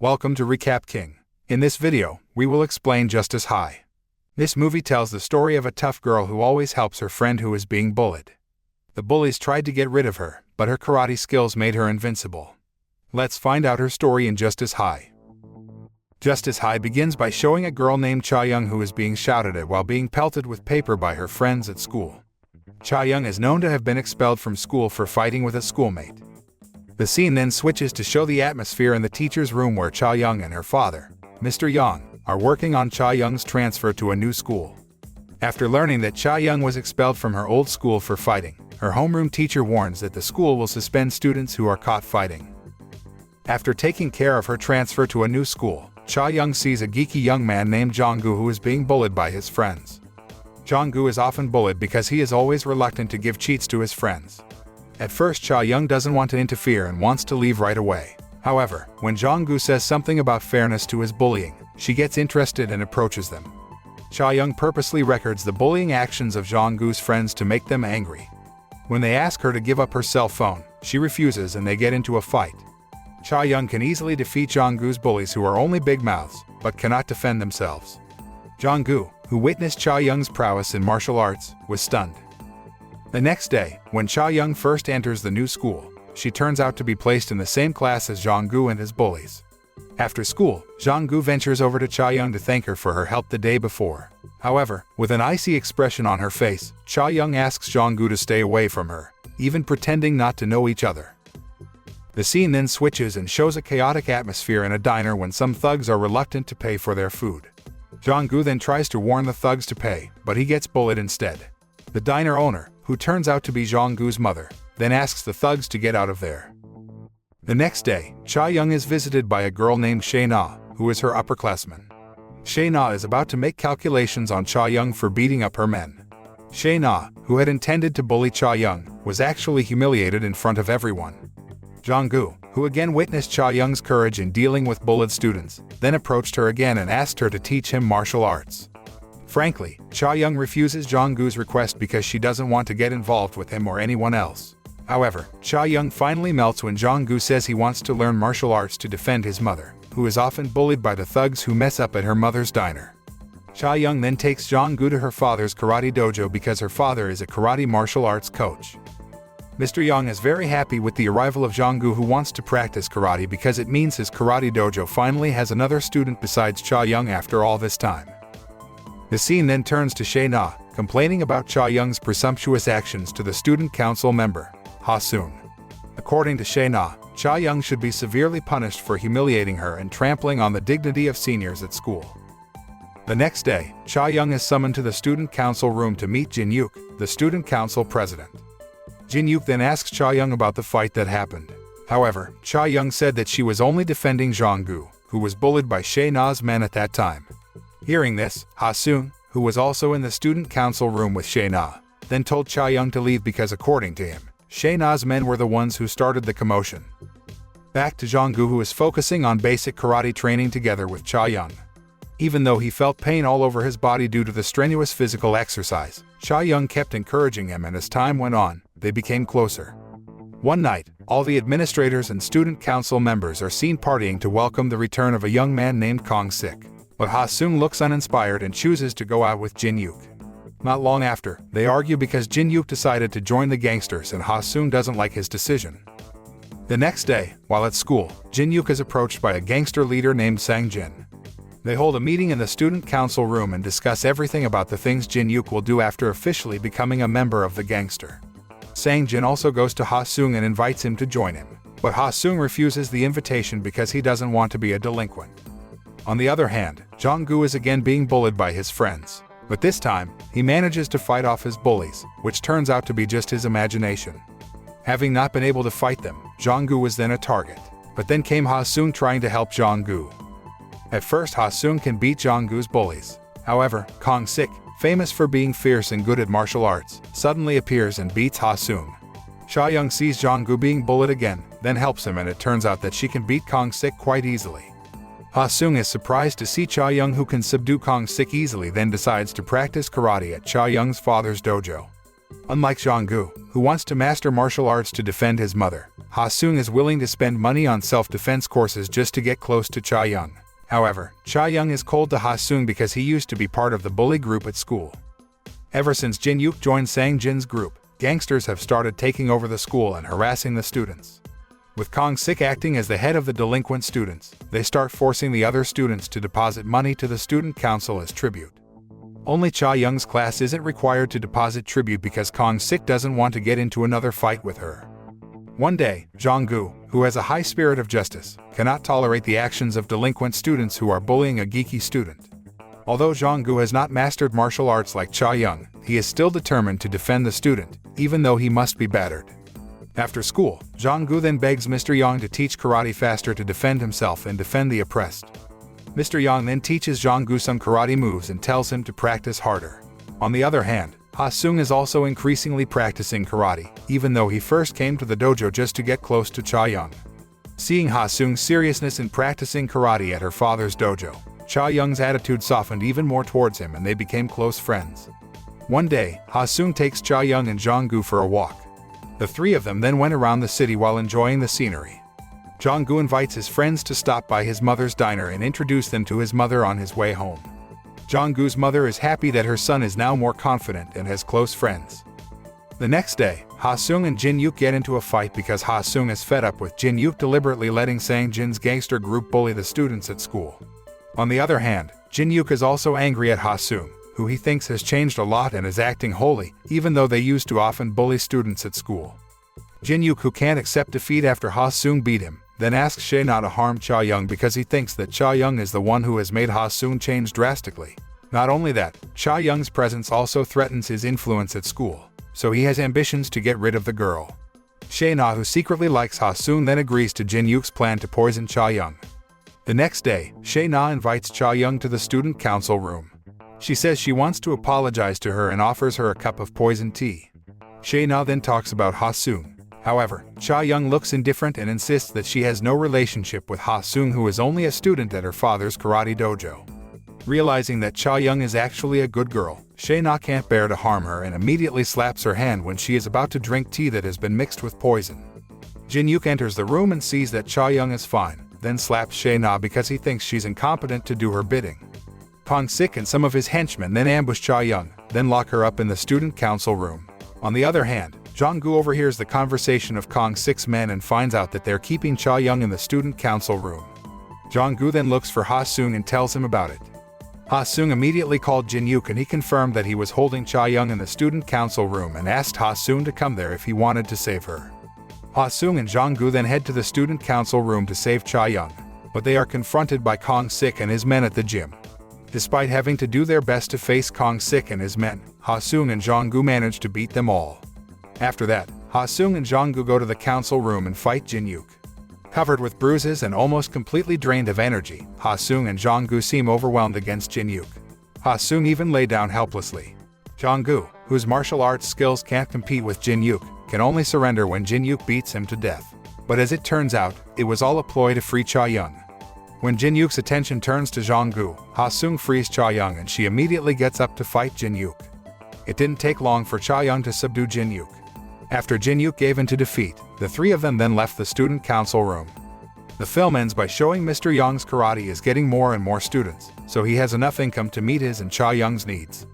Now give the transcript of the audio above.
Welcome to Recap King. In this video, we will explain Justice High. This movie tells the story of a tough girl who always helps her friend who is being bullied. The bullies tried to get rid of her, but her karate skills made her invincible. Let's find out her story in Justice High. Justice High begins by showing a girl named Chae-young who is being shouted at while being pelted with paper by her friends at school. Chae-young is known to have been expelled from school for fighting with a schoolmate. The scene then switches to show the atmosphere in the teacher's room where Chae-young and her father, Mr. Young, are working on Chae-young's transfer to a new school. After learning that Chae-young was expelled from her old school for fighting, her homeroom teacher warns that the school will suspend students who are caught fighting. After taking care of her transfer to a new school, Chae-young sees a geeky young man named Jong-gu who is being bullied by his friends. Jong-gu is often bullied because he is always reluctant to give treats to his friends. At first, Chae-young doesn't want to interfere and wants to leave right away. However, when Jong-gu says something about fairness to his bullying, she gets interested and approaches them. Chae-young purposely records the bullying actions of Jong-gu's friends to make them angry. When they ask her to give up her cell phone, she refuses and they get into a fight. Chae-young can easily defeat Jong-gu's bullies who are only big mouths, but cannot defend themselves. Jong-gu, who witnessed Chae-young's prowess in martial arts, was stunned. The next day, when Chae-young first enters the new school, she turns out to be placed in the same class as Jong-gu and his bullies. After school, Jong-gu ventures over to Chae-young to thank her for her help the day before. However, with an icy expression on her face, Chae-young asks Jong-gu to stay away from her, even pretending not to know each other. The scene then switches and shows a chaotic atmosphere in a diner when some thugs are reluctant to pay for their food. Jong-gu then tries to warn the thugs to pay, but he gets bullied instead. The diner owner, who turns out to be Jong-gu's mother, then asks the thugs to get out of there. The next day, Chae-young is visited by a girl named Chae-na, who is her upperclassman. Chae-na is about to make calculations on Chae-young for beating up her men. Chae-na, who had intended to bully Chae-young, was actually humiliated in front of everyone. Jong-gu, who again witnessed Chae-young's courage in dealing with bullied students, then approached her again and asked her to teach him martial arts. Frankly, Chae-young refuses Jong-gu's request because she doesn't want to get involved with him or anyone else. However, Chae-young finally melts when Jong-gu says he wants to learn martial arts to defend his mother, who is often bullied by the thugs who mess up at her mother's diner. Chae-young then takes Jong-gu to her father's karate dojo because her father is a karate martial arts coach. Mr. Young is very happy with the arrival of Jong-gu, who wants to practice karate because it means his karate dojo finally has another student besides Chae-young after all this time. The scene then turns to Chae-na, complaining about Chae-young's presumptuous actions to the student council member, Ha-soon. According to Chae-na, Chae-young should be severely punished for humiliating her and trampling on the dignity of seniors at school. The next day, Chae-young is summoned to the student council room to meet Jin-yuk, the student council president. Jin-yuk then asks Chae-young about the fight that happened. However, Chae-young said that she was only defending Jong-gu, who was bullied by Chae-na's men at that time. Hearing this, Ha-soon, who was also in the student council room with Chae-na, then told Chae-young to leave because according to him, Chae-na's men were the ones who started the commotion. Back to Jong-gu, who is focusing on basic karate training together with Chae-young. Even though he felt pain all over his body due to the strenuous physical exercise, Chae-young kept encouraging him, and as time went on, they became closer. One night, all the administrators and student council members are seen partying to welcome the return of a young man named Kong-sik. But Ha-soon looks uninspired and chooses to go out with Jin-yuk. Not long after, they argue because Jin-yuk decided to join the gangsters and Ha-soon doesn't like his decision. The next day, while at school, Jin-yuk is approached by a gangster leader named Sang-jin. They hold a meeting in the student council room and discuss everything about the things Jin-yuk will do after officially becoming a member of the gangster. Sang-jin also goes to Ha-soon and invites him to join him, but Ha-soon refuses the invitation because he doesn't want to be a delinquent. On the other hand, Jong-gu is again being bullied by his friends, but this time, he manages to fight off his bullies, which turns out to be just his imagination. Having not been able to fight them, Jong-gu was then a target, but then came Ha-soon trying to help Jong-gu. At first, Ha-soon can beat Jong-gu's bullies. However, Kong-sik, famous for being fierce and good at martial arts, suddenly appears and beats Ha-soon. Chae-young sees Jong-gu being bullied again, then helps him, and it turns out that she can beat Kong-sik quite easily. Ha-soon is surprised to see Chae-young, who can subdue Kong-sik easily, then decides to practice karate at Chae-young's father's dojo. Unlike Jong-gu, who wants to master martial arts to defend his mother, Ha-seung is willing to spend money on self-defense courses just to get close to Chae-young. However, Chae-young is cold to Ha-seung because he used to be part of the bully group at school. Ever since Jin-yuk joined Sang-jin's group, gangsters have started taking over the school and harassing the students. With Kong-sik acting as the head of the delinquent students, they start forcing the other students to deposit money to the student council as tribute. Only Chae-young's class isn't required to deposit tribute because Kong-sik doesn't want to get into another fight with her. One day, Jong-gu, who has a high spirit of justice, cannot tolerate the actions of delinquent students who are bullying a geeky student. Although Jong-gu has not mastered martial arts like Chae-young, he is still determined to defend the student, even though he must be battered. After school, Jong-gu then begs Mr. Yang to teach karate faster to defend himself and defend the oppressed. Mr. Yang then teaches Jong-gu some karate moves and tells him to practice harder. On the other hand, Ha-seung is also increasingly practicing karate, even though he first came to the dojo just to get close to Chae-young. Seeing Ha-seung's seriousness in practicing karate at her father's dojo, Chae-young's attitude softened even more towards him and they became close friends. One day, Ha-seung takes Chae-young and Jong-gu for a walk. The three of them then went around the city while enjoying the scenery. Jong-gu invites his friends to stop by his mother's diner and introduce them to his mother on his way home. Jong-gu's mother is happy that her son is now more confident and has close friends. The next day, Ha-seung and Jin-yuk get into a fight because Ha-seung is fed up with Jin-yuk deliberately letting Sang-jin's gangster group bully the students at school. On the other hand, Jin-yuk is also angry at Ha-seung, who he thinks has changed a lot and is acting holy, even though they used to often bully students at school. Jin-yuk, who can't accept defeat after Ha-seung beat him, then asks Chae not to harm Chae-young because he thinks that Chae-young is the one who has made Ha-seung change drastically. Not only that, Chae-young's presence also threatens his influence at school, so he has ambitions to get rid of the girl. Chae na, who secretly likes Ha-seung, then agrees to Jin-yuk's plan to poison Chae-young. The next day, Chae na invites Chae-young to the student council room. She says she wants to apologize to her and offers her a cup of poisoned tea. Chae na then talks about Ha-seung. However, Chae-young looks indifferent and insists that she has no relationship with Ha-seung, who is only a student at her father's karate dojo. Realizing that Chae-young is actually a good girl, Chae na can't bear to harm her and immediately slaps her hand when she is about to drink tea that has been mixed with poison. Jin-yuk enters the room and sees that Chae-young is fine, then slaps Chae na because he thinks she's incompetent to do her bidding. Kong-sik and some of his henchmen then ambush Chae-young, then lock her up in the student council room. On the other hand, Jong-gu overhears the conversation of Kong-sik's men and finds out that they're keeping Chae-young in the student council room. Jong-gu then looks for Ha-seung and tells him about it. Ha-seung immediately called Jin-yuk and he confirmed that he was holding Chae-young in the student council room and asked Ha-seung to come there if he wanted to save her. Ha-seung and Jong-gu then head to the student council room to save Chae-young, but they are confronted by Kong-sik and his men at the gym. Despite having to do their best to face Kong-sik and his men, Ha-seung and Jong-gu manage to beat them all. After that, Ha-seung and Jong-gu go to the council room and fight Jin-yuk. Covered with bruises and almost completely drained of energy, Ha-seung and Jong-gu seem overwhelmed against Jin-yuk. Ha-seung even lay down helplessly. Jong-gu, whose martial arts skills can't compete with Jin-yuk, can only surrender when Jin-yuk beats him to death. But as it turns out, it was all a ploy to free Chae-young. When Jin-yuk's attention turns to Jong-gu, Ha-seung frees Chae-young and she immediately gets up to fight Jin-yuk. It didn't take long for Chae-young to subdue Jin-yuk. After Jin-yuk gave in to defeat, the three of them then left the student council room. The film ends by showing Mr. Young's karate is getting more and more students, so he has enough income to meet his and Chae-young's needs.